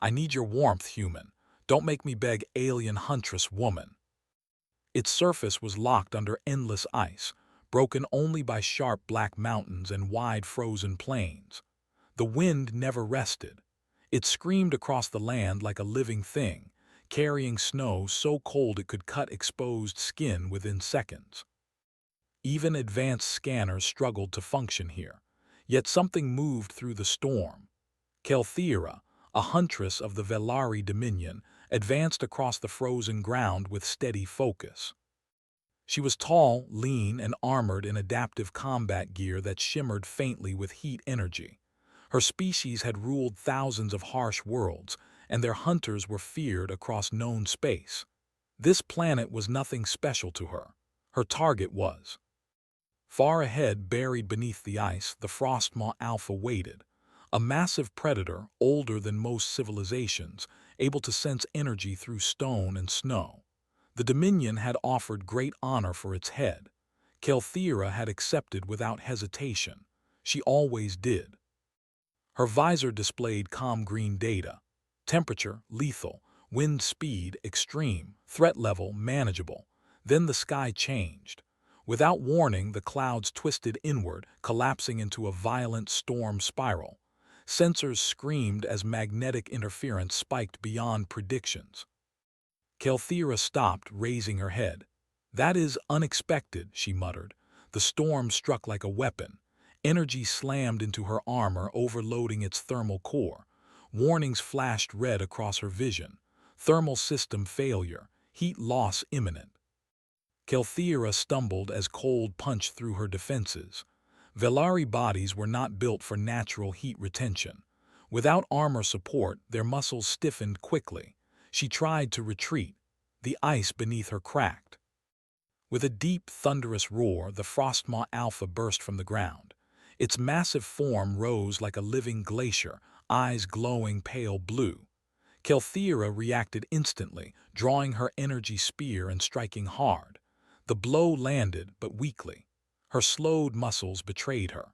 I need your warmth, human. Don't make me beg alien Huntress woman. Its surface was locked under endless ice, broken only by sharp black mountains and wide frozen plains. The wind never rested. It screamed across the land like a living thing, carrying snow so cold it could cut exposed skin within seconds. Even advanced scanners struggled to function here, yet something moved through the storm. Kelthira, a huntress of the Velari Dominion, advanced across the frozen ground with steady focus. She was tall, lean, and armored in adaptive combat gear that shimmered faintly with heat energy. Her species had ruled thousands of harsh worlds, and their hunters were feared across known space. This planet was nothing special to her. Her target was. Far ahead, buried beneath the ice, the Frostmaw Alpha waited. A massive predator, older than most civilizations, able to sense energy through stone and snow. The Dominion had offered great honor for its head. Kelthira had accepted without hesitation. She always did. Her visor displayed calm green data. Temperature, lethal. Wind speed, extreme. Threat level, manageable. Then the sky changed. Without warning, the clouds twisted inward, collapsing into a violent storm spiral. Sensors screamed as magnetic interference spiked beyond predictions. Kelthira stopped, raising her head. "That is unexpected," she muttered. The storm struck like a weapon. Energy slammed into her armor, overloading its thermal core. Warnings flashed red across her vision. Thermal system failure. Heat loss imminent. Kelthira stumbled as cold punched through her defenses. Velari bodies were not built for natural heat retention. Without armor support, their muscles stiffened quickly. She tried to retreat. The ice beneath her cracked. With a deep, thunderous roar, the Frostmaw Alpha burst from the ground. Its massive form rose like a living glacier, eyes glowing pale blue. Kelthira reacted instantly, drawing her energy spear and striking hard. The blow landed, but weakly. Her slowed muscles betrayed her.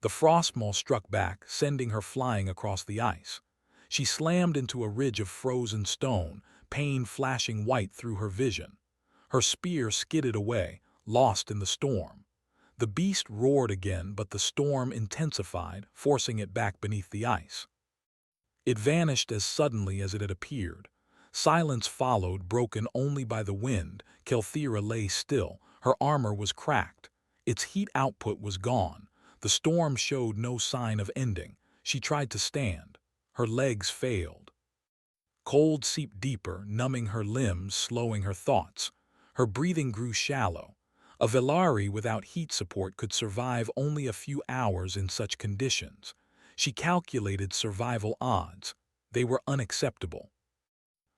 The Frostmaw struck back, sending her flying across the ice. She slammed into a ridge of frozen stone, pain flashing white through her vision. Her spear skidded away, lost in the storm. The beast roared again, but the storm intensified, forcing it back beneath the ice. It vanished as suddenly as it had appeared. Silence followed, broken only by the wind. Kelthira lay still. Her armor was cracked. Its heat output was gone. The storm showed no sign of ending. She tried to stand. Her legs failed. Cold seeped deeper, numbing her limbs, slowing her thoughts. Her breathing grew shallow. A Velari without heat support could survive only a few hours in such conditions. She calculated survival odds. They were unacceptable.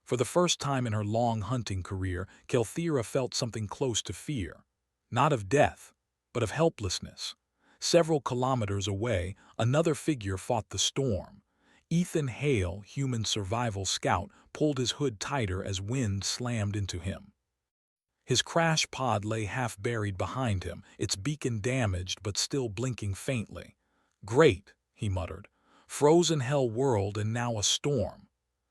For the first time in her long hunting career, Kelthira felt something close to fear. Not of death, but of helplessness. Several kilometers away, another figure fought the storm. Ethan Hale, human survival scout, pulled his hood tighter as wind slammed into him. His crash pod lay half buried behind him, its beacon damaged but still blinking faintly. "Great," he muttered. "Frozen hell world and now a storm."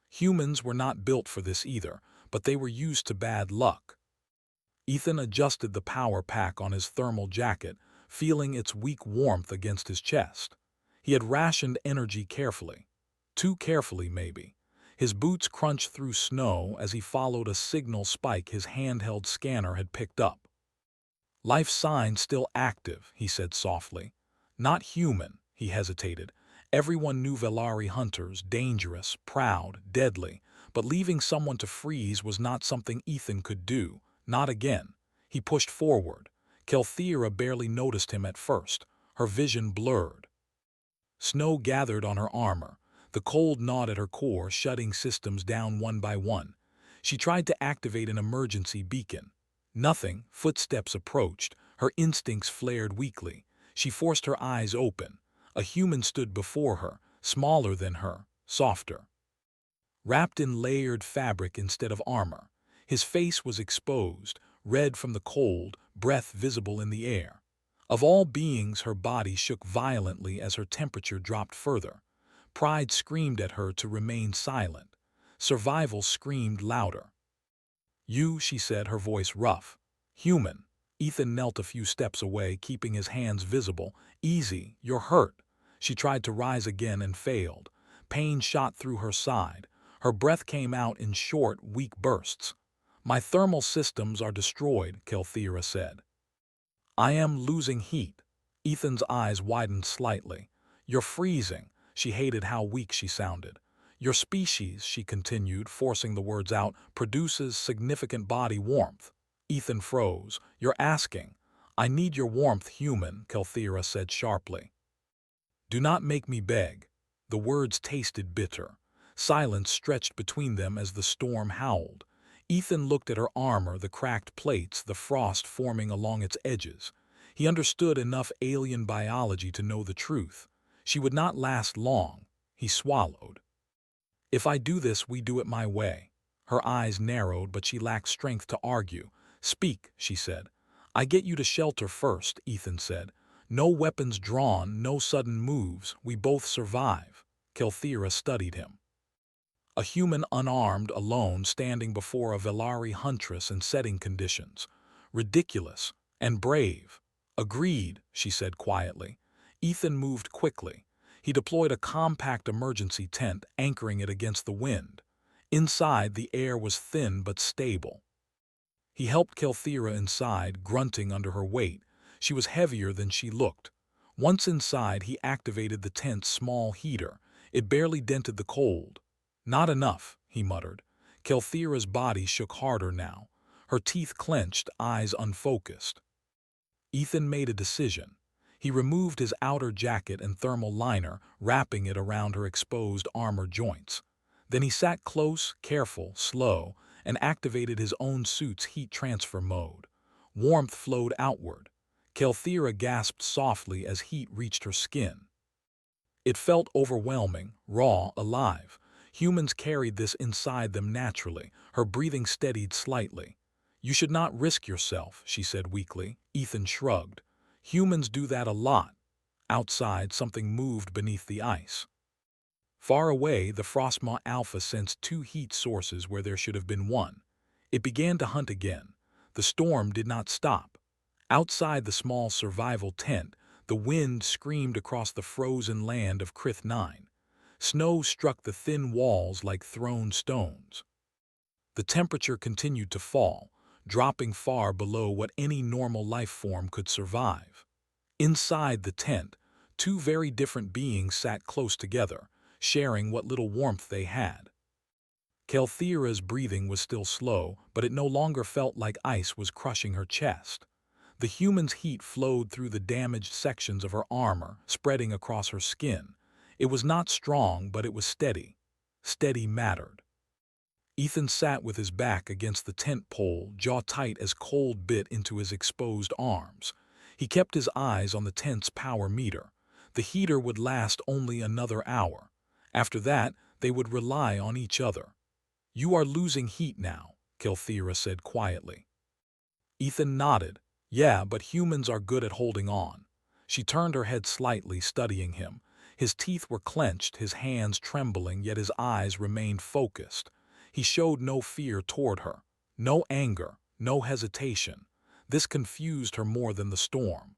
Humans were not built for this either, but they were used to bad luck. Ethan adjusted the power pack on his thermal jacket, feeling its weak warmth against his chest. He had rationed energy carefully. Too carefully, maybe. His boots crunched through snow as he followed a signal spike his handheld scanner had picked up. "Life sign still active," he said softly. "Not human," he hesitated. Everyone knew Velari hunters, dangerous, proud, deadly, but leaving someone to freeze was not something Ethan could do. Not again. He pushed forward. Kelthira barely noticed him at first, her vision blurred. Snow gathered on her armor. The cold gnawed at her core, shutting systems down one by one. She tried to activate an emergency beacon. Nothing. Footsteps approached. Her instincts flared weakly. She forced her eyes open. A human stood before her, smaller than her, softer. Wrapped in layered fabric instead of armor. His face was exposed, red from the cold, breath visible in the air. Of all beings, her body shook violently as her temperature dropped further. Pride screamed at her to remain silent. Survival screamed louder. "You," she said, her voice rough. "Human." Ethan knelt a few steps away, keeping his hands visible. "Easy, you're hurt." She tried to rise again and failed. Pain shot through her side. Her breath came out in short, weak bursts. "My thermal systems are destroyed," Kelthira said. "I am losing heat." Ethan's eyes widened slightly. "You're freezing." She hated how weak she sounded. "Your species," she continued, forcing the words out, "produces significant body warmth." Ethan froze. "You're asking." "I need your warmth, human," Kelthira said sharply. "Do not make me beg." The words tasted bitter. Silence stretched between them as the storm howled. Ethan looked at her armor, the cracked plates, the frost forming along its edges. He understood enough alien biology to know the truth. She would not last long. He swallowed. "If I do this, we do it my way." Her eyes narrowed, but she lacked strength to argue. "Speak," she said. "I get you to shelter first," Ethan said. "No weapons drawn, no sudden moves. We both survive." Kelthira studied him. A human unarmed, alone, standing before a Velari Huntress in setting conditions. Ridiculous and brave. "Agreed," she said quietly. Ethan moved quickly. He deployed a compact emergency tent, anchoring it against the wind. Inside, the air was thin but stable. He helped Kelthira inside, grunting under her weight. She was heavier than she looked. Once inside, he activated the tent's small heater. It barely dented the cold. "Not enough," he muttered. Kelthira's body shook harder now. Her teeth clenched, eyes unfocused. Ethan made a decision. He removed his outer jacket and thermal liner, wrapping it around her exposed armor joints. Then he sat close, careful, slow, and activated his own suit's heat transfer mode. Warmth flowed outward. Kelthira gasped softly as heat reached her skin. It felt overwhelming, raw, alive. Humans carried this inside them naturally. Her breathing steadied slightly. "You should not risk yourself," she said weakly. Ethan shrugged. "Humans do that a lot." Outside, something moved beneath the ice. Far away, the Frostmaw Alpha sensed two heat sources where there should have been one. It began to hunt again. The storm did not stop. Outside the small survival tent, the wind screamed across the frozen land of Krith 9. Snow struck the thin walls like thrown stones. The temperature continued to fall, dropping far below what any normal life form could survive. Inside the tent, two very different beings sat close together, sharing what little warmth they had. Kelthira's breathing was still slow, but it no longer felt like ice was crushing her chest. The human's heat flowed through the damaged sections of her armor, spreading across her skin. It was not strong, but it was steady. Steady mattered. Ethan sat with his back against the tent pole, jaw tight as cold bit into his exposed arms. He kept his eyes on the tent's power meter. The heater would last only another hour. After that, they would rely on each other. "You are losing heat now," Kelthira said quietly. Ethan nodded. "Yeah, but humans are good at holding on." She turned her head slightly, studying him. His teeth were clenched, his hands trembling, yet his eyes remained focused. He showed no fear toward her, no anger, no hesitation. This confused her more than the storm.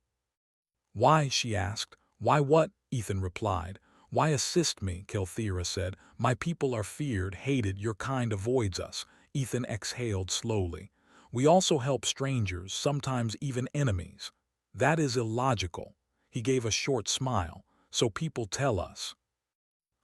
"Why?" she asked. "Why what?" Ethan replied. "Why assist me?" Kelthira said. "My people are feared, hated, your kind avoids us." Ethan exhaled slowly. "We also help strangers, sometimes even enemies." "That is illogical." He gave a short smile. "So people tell us."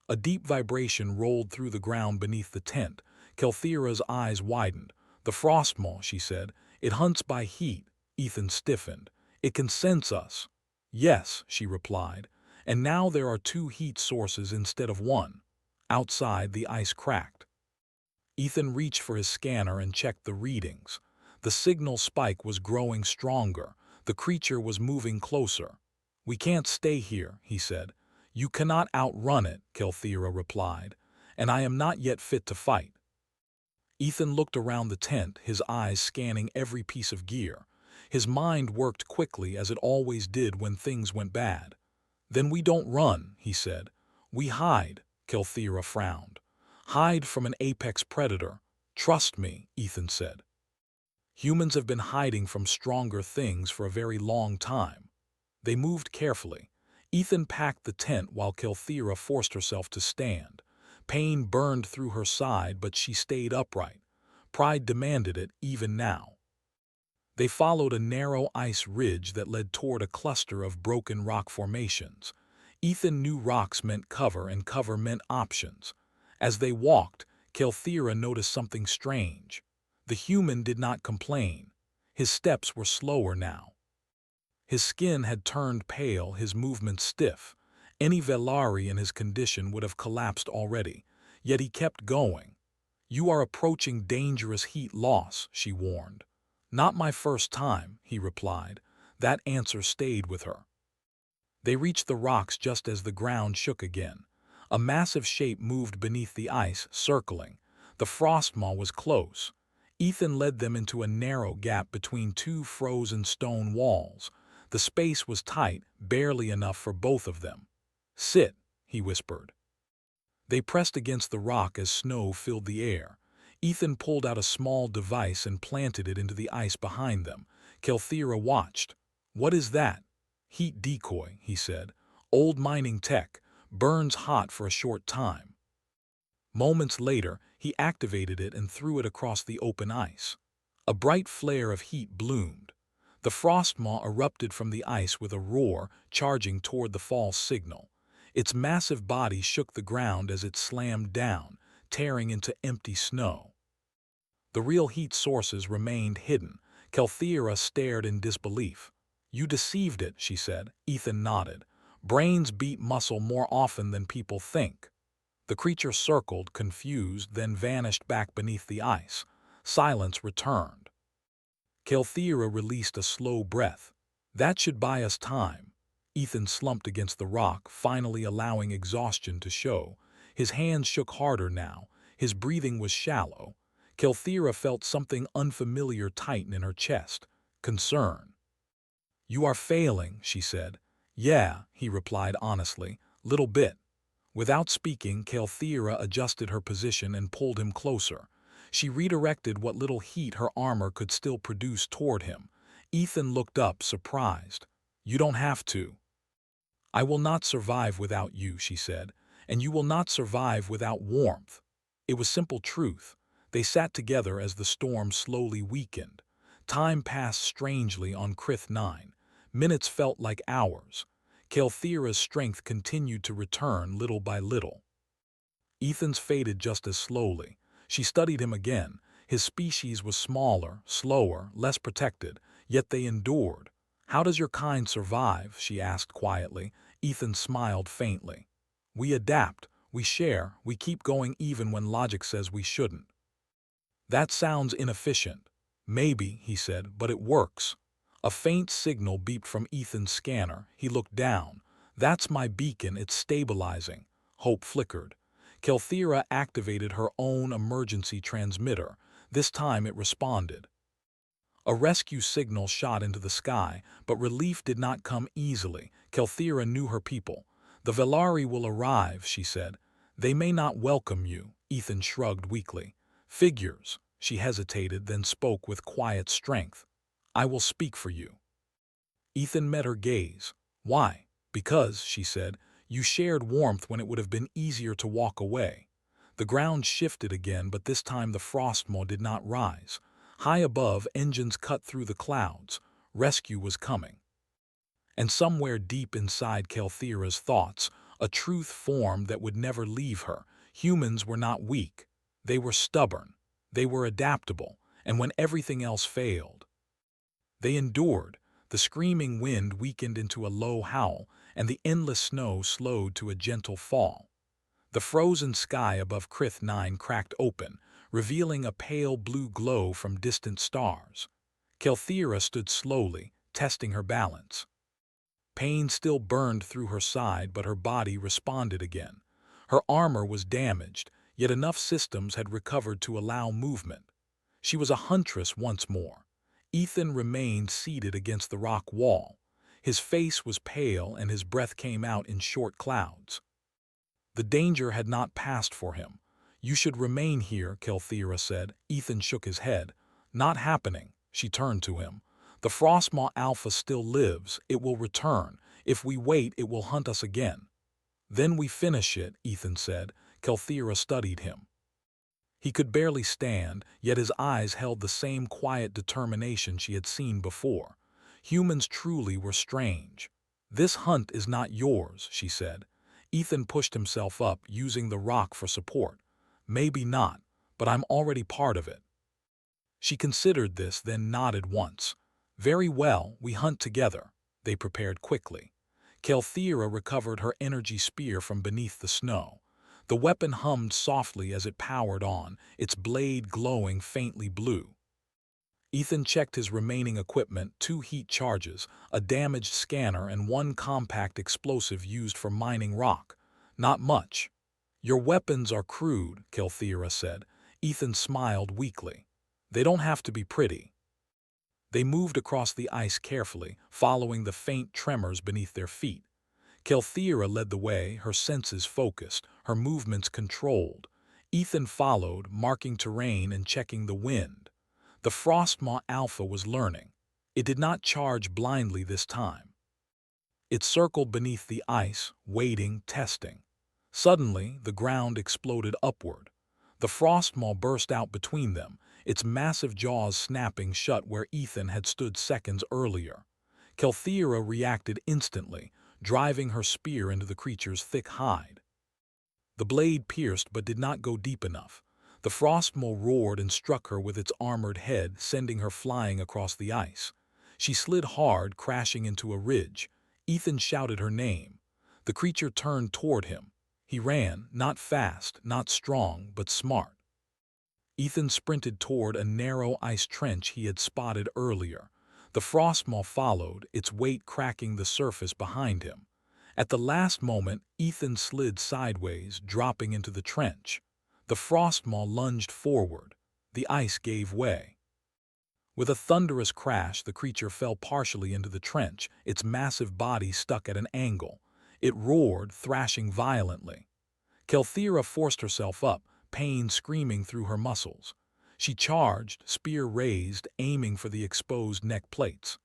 A deep vibration rolled through the ground beneath the tent. Kelthira's eyes widened. "The Frostmaw," she said. "It hunts by heat." Ethan stiffened. "It can sense us." "Yes," she replied. "And now there are two heat sources instead of one." Outside, the ice cracked. Ethan reached for his scanner and checked the readings. The signal spike was growing stronger. The creature was moving closer. "We can't stay here," he said. "You cannot outrun it," Kelthira replied. "And I am not yet fit to fight." Ethan looked around the tent, his eyes scanning every piece of gear. His mind worked quickly, as it always did when things went bad. "Then we don't run," he said. We hide, Kelthira frowned. Hide from an apex predator. Trust me, Ethan said. Humans have been hiding from stronger things for a very long time. They moved carefully. Ethan packed the tent while Kelthira forced herself to stand. Pain burned through her side, but she stayed upright. Pride demanded it even now. They followed a narrow ice ridge that led toward a cluster of broken rock formations. Ethan knew rocks meant cover and cover meant options. As they walked, Kelthira noticed something strange. The human did not complain. His steps were slower now. His skin had turned pale, his movements stiff. Any Velari in his condition would have collapsed already, yet he kept going. You are approaching dangerous heat loss, she warned. Not my first time, he replied. That answer stayed with her. They reached the rocks just as the ground shook again. A massive shape moved beneath the ice, circling. The frostmaw was close. Ethan led them into a narrow gap between two frozen stone walls. The space was tight, barely enough for both of them. Sit, he whispered. They pressed against the rock as snow filled the air. Ethan pulled out a small device and planted it into the ice behind them. Kelthira watched. What is that? Heat decoy, he said. Old mining tech. Burns hot for a short time. Moments later, he activated it and threw it across the open ice. A bright flare of heat bloomed. The frostmaw erupted from the ice with a roar, charging toward the false signal. Its massive body shook the ground as it slammed down, tearing into empty snow. The real heat sources remained hidden. Kelthira stared in disbelief. You deceived it, she said. Ethan nodded. Brains beat muscle more often than people think. The creature circled, confused, then vanished back beneath the ice. Silence returned. Kelthira released a slow breath. That should buy us time. Ethan slumped against the rock, finally allowing exhaustion to show. His hands shook harder now. His breathing was shallow. Kelthira felt something unfamiliar tighten in her chest. Concern. You are failing, she said. Yeah, he replied honestly. Little bit. Without speaking, Kelthira adjusted her position and pulled him closer. She redirected what little heat her armor could still produce toward him. Ethan looked up, surprised. You don't have to. I will not survive without you, she said, and you will not survive without warmth. It was simple truth. They sat together as the storm slowly weakened. Time passed strangely on Krith 9. Minutes felt like hours. Kelthira's strength continued to return little by little. Ethan's faded just as slowly. She studied him again. His species was smaller, slower, less protected, yet they endured. How does your kind survive? She asked quietly. Ethan smiled faintly. We adapt, we share, we keep going even when logic says we shouldn't. That sounds inefficient. Maybe, he said, but it works. A faint signal beeped from Ethan's scanner. He looked down. That's my beacon, it's stabilizing. Hope flickered. Kelthira activated her own emergency transmitter. This time it responded. A rescue signal shot into the sky, but relief did not come easily. Kelthira knew her people. The Velari will arrive, she said. They may not welcome you, Ethan shrugged weakly. Figures. She hesitated, then spoke with quiet strength. I will speak for you. Ethan met her gaze. Why? Because, she said, you shared warmth when it would have been easier to walk away. The ground shifted again, but this time the frostmaw did not rise. High above, engines cut through the clouds. Rescue was coming. And somewhere deep inside Kelthira's thoughts, a truth formed that would never leave her. Humans were not weak. They were stubborn. They were adaptable. And when everything else failed, they endured. The screaming wind weakened into a low howl, and the endless snow slowed to a gentle fall. The frozen sky above Krith 9 cracked open, revealing a pale blue glow from distant stars. Kelthira stood slowly, testing her balance. Pain still burned through her side, but her body responded again. Her armor was damaged, yet enough systems had recovered to allow movement. She was a huntress once more. Ethan remained seated against the rock wall. His face was pale and his breath came out in short clouds. The danger had not passed for him. "You should remain here," Kelthira said. Ethan shook his head. "Not happening." She turned to him. "The Frostmaw Alpha still lives. It will return. If we wait, it will hunt us again." "Then we finish it," Ethan said. Kelthira studied him. He could barely stand, yet his eyes held the same quiet determination she had seen before. Humans truly were strange. "This hunt is not yours," she said. Ethan pushed himself up, using the rock for support. "Maybe not, but I'm already part of it." She considered this, then nodded once. "Very well, we hunt together." They prepared quickly. Kelthira recovered her energy spear from beneath the snow. The weapon hummed softly as it powered on, its blade glowing faintly blue. Ethan checked his remaining equipment: 2 heat charges, a damaged scanner, and 1 compact explosive used for mining rock. Not much. "Your weapons are crude," Kelthira said. Ethan smiled weakly. "They don't have to be pretty." They moved across the ice carefully, following the faint tremors beneath their feet. Kelthira led the way, her senses focused, her movements controlled. Ethan followed, marking terrain and checking the wind. The Frostmaw Alpha was learning. It did not charge blindly this time. It circled beneath the ice, waiting, testing. Suddenly, the ground exploded upward. The Frostmaw burst out between them, its massive jaws snapping shut where Ethan had stood seconds earlier. Kelthira reacted instantly, driving her spear into the creature's thick hide. The blade pierced but did not go deep enough. The Frostmaw roared and struck her with its armored head, sending her flying across the ice. She slid hard, crashing into a ridge. Ethan shouted her name. The creature turned toward him. He ran, not fast, not strong, but smart. Ethan sprinted toward a narrow ice trench he had spotted earlier. The Frostmaw followed, its weight cracking the surface behind him. At the last moment, Ethan slid sideways, dropping into the trench. The Frostmaw lunged forward. The ice gave way. With a thunderous crash, the creature fell partially into the trench, its massive body stuck at an angle. It roared, thrashing violently. Kelthira forced herself up, pain screaming through her muscles. She charged, spear raised, aiming for the exposed neck plates.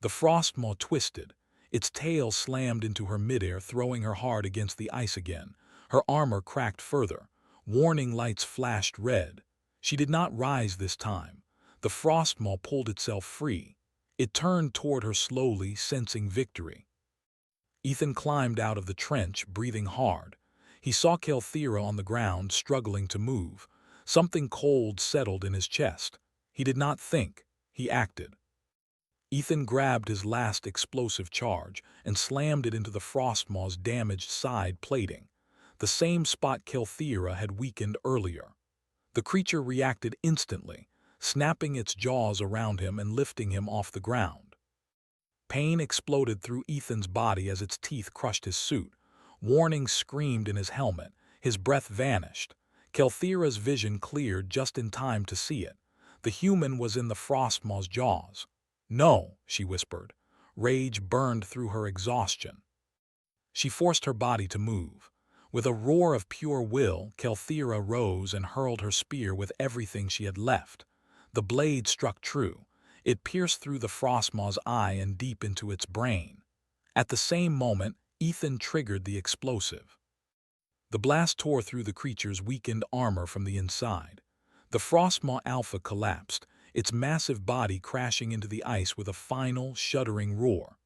The Frostmaw twisted. Its tail slammed into her midair, throwing her hard against the ice again. Her armor cracked further. Warning lights flashed red. She did not rise this time. The Frostmaw pulled itself free. It turned toward her slowly, sensing victory. Ethan climbed out of the trench, breathing hard. He saw Kelthira on the ground, struggling to move. Something cold settled in his chest. He did not think. He acted. Ethan grabbed his last explosive charge and slammed it into the Frostmaw's damaged side plating, the same spot Kelthira had weakened earlier. The creature reacted instantly, snapping its jaws around him and lifting him off the ground. Pain exploded through Ethan's body as its teeth crushed his suit. Warning screamed in his helmet. His breath vanished. Kelthira's vision cleared just in time to see it. The human was in the Frostmaw's jaws. "No," she whispered. Rage burned through her exhaustion. She forced her body to move. With a roar of pure will, Kelthira rose and hurled her spear with everything she had left. The blade struck true. It pierced through the Frostmaw's eye and deep into its brain. At the same moment, Ethan triggered the explosive. The blast tore through the creature's weakened armor from the inside. The Frostmaw Alpha collapsed, its massive body crashing into the ice with a final, shuddering roar.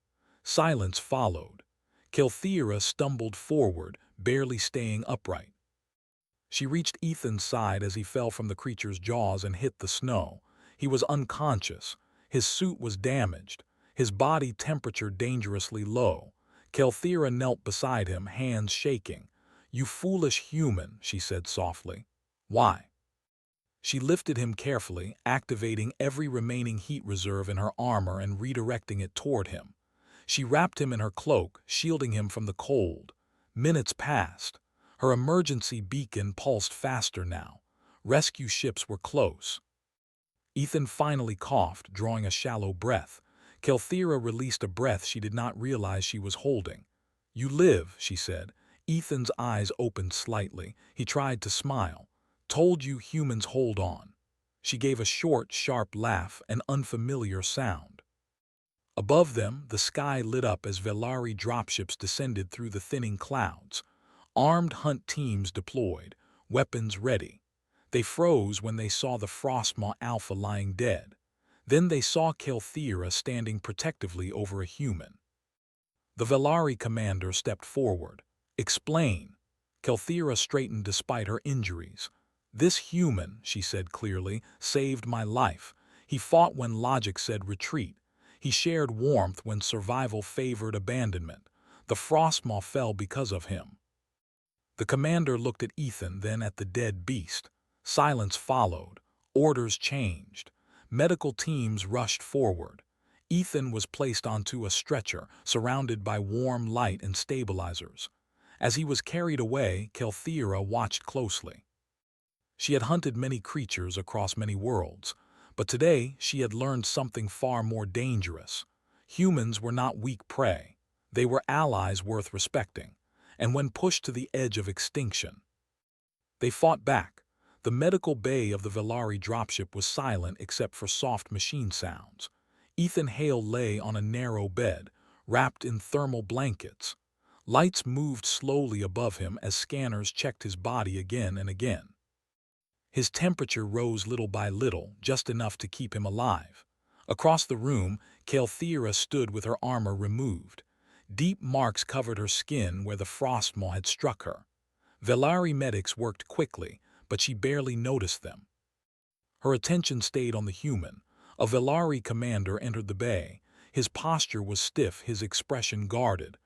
Silence followed. Kelthira stumbled forward, barely staying upright. She reached Ethan's side as he fell from the creature's jaws and hit the snow. He was unconscious. His suit was damaged, his body temperature dangerously low. Kelthira knelt beside him, hands shaking. "You foolish human," she said softly. "Why?" She lifted him carefully, activating every remaining heat reserve in her armor and redirecting it toward him. She wrapped him in her cloak, shielding him from the cold. Minutes passed. Her emergency beacon pulsed faster now. Rescue ships were close. Ethan finally coughed, drawing a shallow breath. Kelthira released a breath she did not realize she was holding. "You live," she said. Ethan's eyes opened slightly. He tried to smile. "Told you humans hold on." She gave a short, sharp laugh, an unfamiliar sound. Above them, the sky lit up as Velari dropships descended through the thinning clouds. Armed hunt teams deployed, weapons ready. They froze when they saw the Frostmaw Alpha lying dead. Then they saw Kelthira standing protectively over a human. The Velari commander stepped forward. "Explain." Kelthira straightened despite her injuries. "This human," she said clearly, "saved my life. He fought when logic said retreat. He shared warmth when survival favored abandonment. The Frostmaw fell because of him." The commander looked at Ethan, then at the dead beast. Silence followed. Orders changed. Medical teams rushed forward. Ethan was placed onto a stretcher, surrounded by warm light and stabilizers. As he was carried away, Kelthira watched closely. She had hunted many creatures across many worlds, but today she had learned something far more dangerous. Humans were not weak prey. They were allies worth respecting, and when pushed to the edge of extinction, they fought back. The medical bay of the Velari dropship was silent except for soft machine sounds. Ethan Hale lay on a narrow bed, wrapped in thermal blankets. Lights moved slowly above him as scanners checked his body again and again. His temperature rose little by little, just enough to keep him alive. Across the room, Kelthira stood with her armor removed. Deep marks covered her skin where the Frostmaw had struck her. Velari medics worked quickly, but she barely noticed them. Her attention stayed on the human. A Velari commander entered the bay. His posture was stiff, his expression guarded.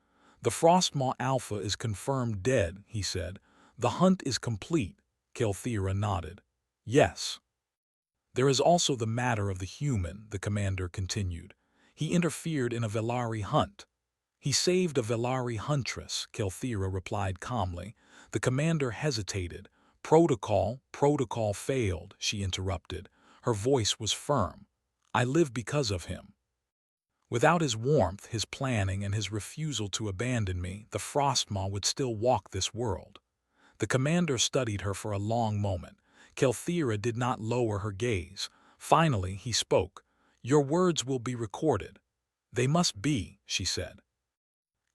"The Frostmaw Alpha is confirmed dead," he said. "The hunt is complete." Kelthira nodded. "Yes." "There is also the matter of the human," the commander continued. "He interfered in a Velari hunt." "He saved a Velari Huntress," Kelthira replied calmly. The commander hesitated. Protocol failed," she interrupted. Her voice was firm. "I live because of him. Without his warmth, his planning, and his refusal to abandon me, the Frostmaw would still walk this world." The commander studied her for a long moment. Kelthira did not lower her gaze. Finally, he spoke. "Your words will be recorded." "They must be," she said.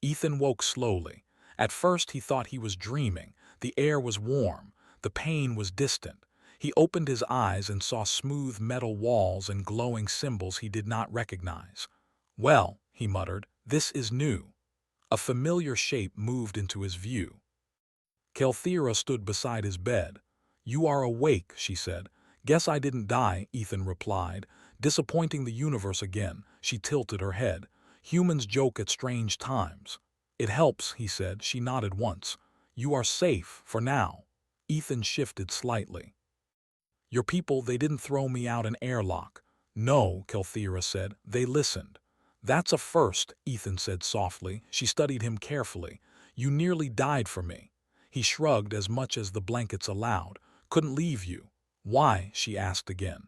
Ethan woke slowly. At first he thought he was dreaming. The air was warm. The pain was distant. He opened his eyes and saw smooth metal walls and glowing symbols he did not recognize. "Well," he muttered, "this is new." A familiar shape moved into his view. Kelthira stood beside his bed. "You are awake," she said. "Guess I didn't die," Ethan replied. "Disappointing the universe again." She tilted her head. "Humans joke at strange times." "It helps," he said. She nodded once. "You are safe, for now." Ethan shifted slightly. "Your people, they didn't throw me out an airlock." "No," Kelthira said. "They listened." "That's a first," Ethan said softly. She studied him carefully. "You nearly died for me." He shrugged as much as the blankets allowed. "Couldn't leave you." "Why?" she asked again.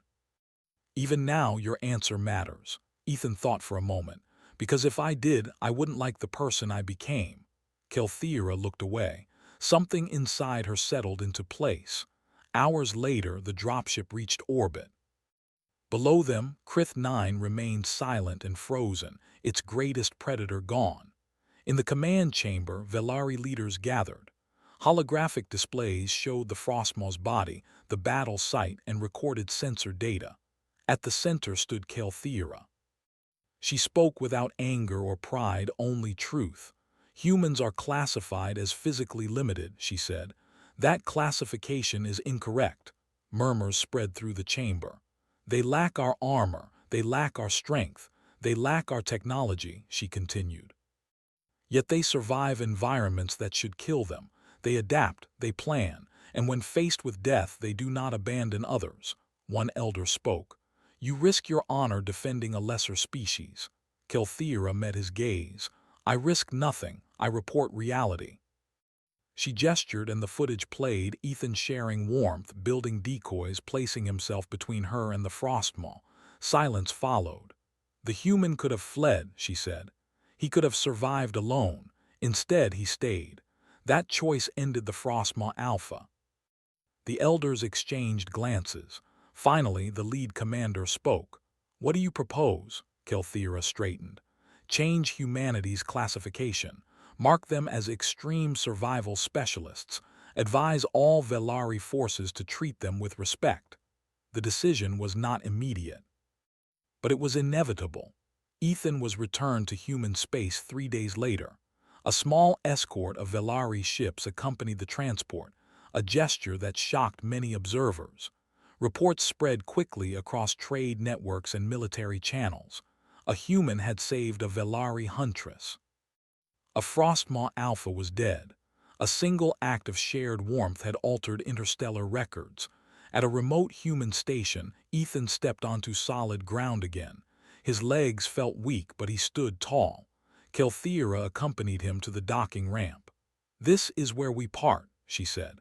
"Even now, your answer matters." Ethan thought for a moment. "Because if I did, I wouldn't like the person I became." Kelthira looked away. Something inside her settled into place. Hours later, the dropship reached orbit. Below them, Krith 9 remained silent and frozen, its greatest predator gone. In the command chamber, Velari leaders gathered. Holographic displays showed the Frostmaw's body, the battle site, and recorded sensor data. At the center stood Kelthira. She spoke without anger or pride, only truth. "Humans are classified as physically limited," she said. "That classification is incorrect." Murmurs spread through the chamber. "They lack our armor, they lack our strength, they lack our technology," she continued. "Yet they survive environments that should kill them. They adapt, they plan, and when faced with death, they do not abandon others." One elder spoke. "You risk your honor defending a lesser species." Kelthira met his gaze. "I risk nothing, I report reality." She gestured and the footage played, Ethan sharing warmth, building decoys, placing himself between her and the Frostmaw. Silence followed. "The human could have fled," she said. "He could have survived alone. Instead, he stayed. That choice ended the Frostmaw Alpha. The elders exchanged glances. Finally, the lead commander spoke. "What do you propose?" Kelthira straightened. "Change humanity's classification. Mark them as extreme survival specialists. Advise all Velari forces to treat them with respect." The decision was not immediate, but it was inevitable. Ethan was returned to human space 3 days later. A small escort of Velari ships accompanied the transport, a gesture that shocked many observers. Reports spread quickly across trade networks and military channels. A human had saved a Velari Huntress. A Frostmaw Alpha was dead. A single act of shared warmth had altered interstellar records. At a remote human station, Ethan stepped onto solid ground again. His legs felt weak, but he stood tall. Kelthira accompanied him to the docking ramp. "This is where we part," she said.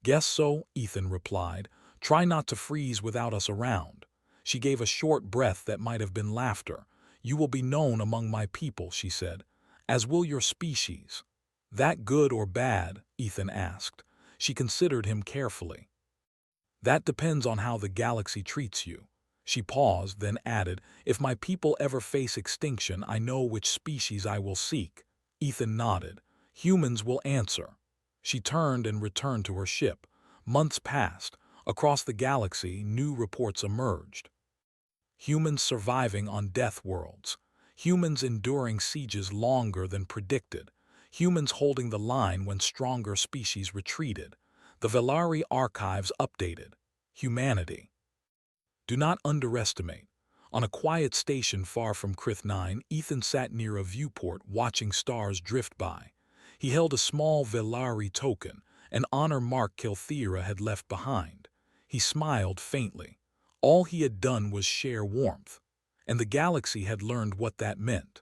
"Guess so," Ethan replied. "Try not to freeze without us around." She gave a short breath that might have been laughter. "You will be known among my people," she said, "as will your species." "That good or bad?" Ethan asked. She considered him carefully. "That depends on how the galaxy treats you." She paused, then added, "If my people ever face extinction, I know which species I will seek." Ethan nodded. "Humans will answer." She turned and returned to her ship. Months passed. Across the galaxy, new reports emerged. Humans surviving on death worlds. Humans enduring sieges longer than predicted. Humans holding the line when stronger species retreated. The Velari archives updated. Humanity. Do not underestimate. On a quiet station far from Krith 9, Ethan sat near a viewport watching stars drift by. He held a small Velari token, an honor mark Kelthira had left behind. He smiled faintly. All he had done was share warmth, and the galaxy had learned what that meant.